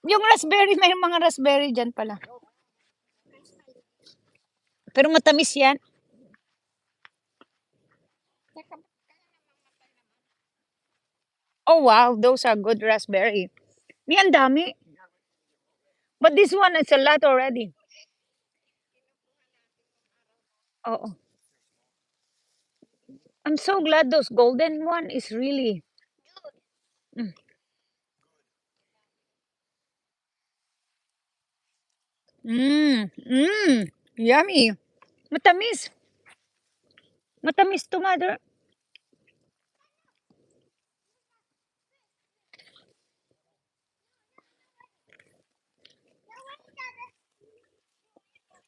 Yung raspberry, may mga raspberry dyan pala. Pero matamis yan. Oh wow, those are good raspberry. Ni ang dami. But this one is a lot already. Oh, I'm so glad those golden one is really. Yummy. Matamis. Matamis to, mother.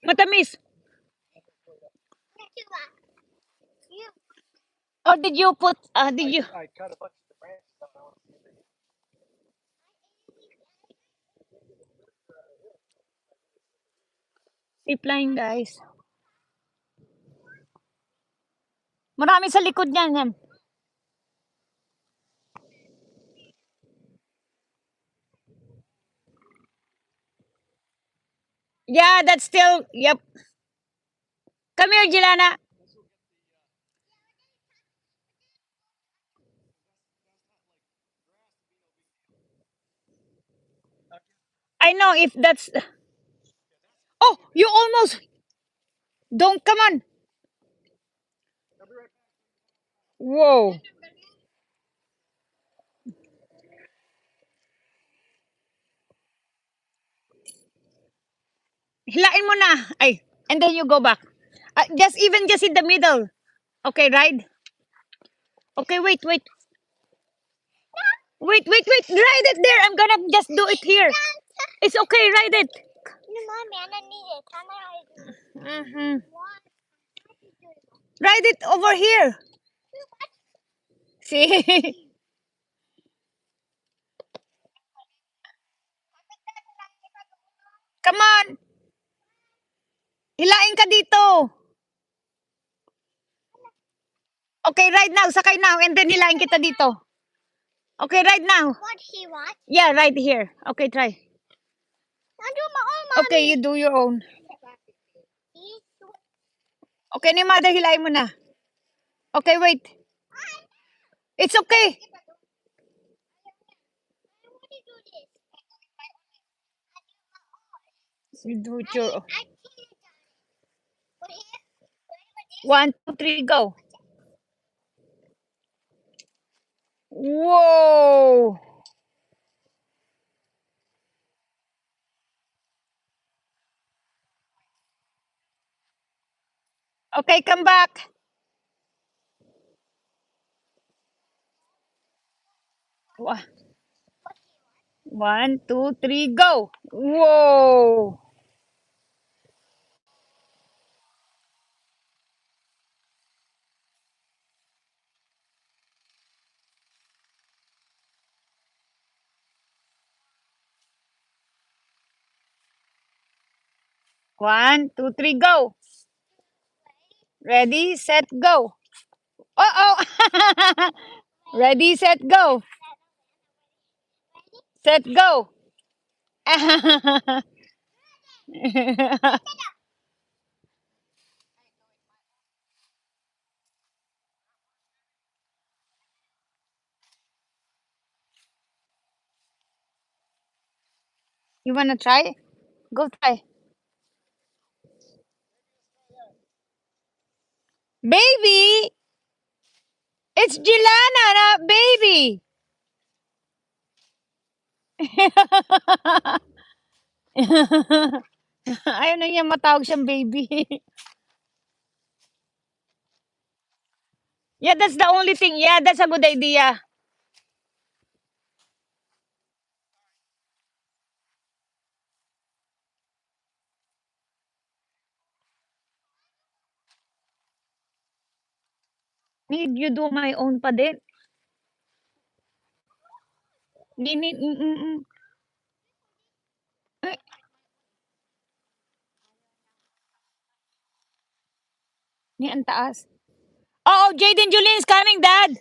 Matamis. Or did you put, did you? I cut a bunch of the branches out. I want to see if they Zip line, guys. Marami sa likod niyan. Yan. Yeah, that's still, yep. Come here, Jilana. I know if that's. Oh, you almost. Don't, come on. Whoa. Hilain mo na. Ay, and then you go back. Just in the middle. Okay, ride. Okay, wait. Wait, ride it there. I'm gonna just do it here. It's okay, ride it. No, mommy, I don't need it. I know Mm-hmm. why. Ride it over here. See? Come on. Hilain ka dito. Okay, ride now. Sakay now. And then hilain kita dito. Okay, ride now. What he wants? Yeah, right here. Okay, try. I do my own, mommy. Okay, you do your own. Okay, ni mother, hilain mo na. Okay, wait. It's okay. You do it your own. 1, 2, 3, go. Whoa. Okay, come back. 1, 2, 3, go. Whoa. One, two, three, go. Ready, set, go. Oh. Ready, set, go. Set, go. You wanna try? Go try. Baby! It's Gilana, not baby! Ayaw na niya matawag siyang baby. Yeah, that's the only thing. Yeah, that's a good idea. Need you do my own pa din. Need, Ay, ni ang taas. Oh, Jaden Julien is coming, Dad.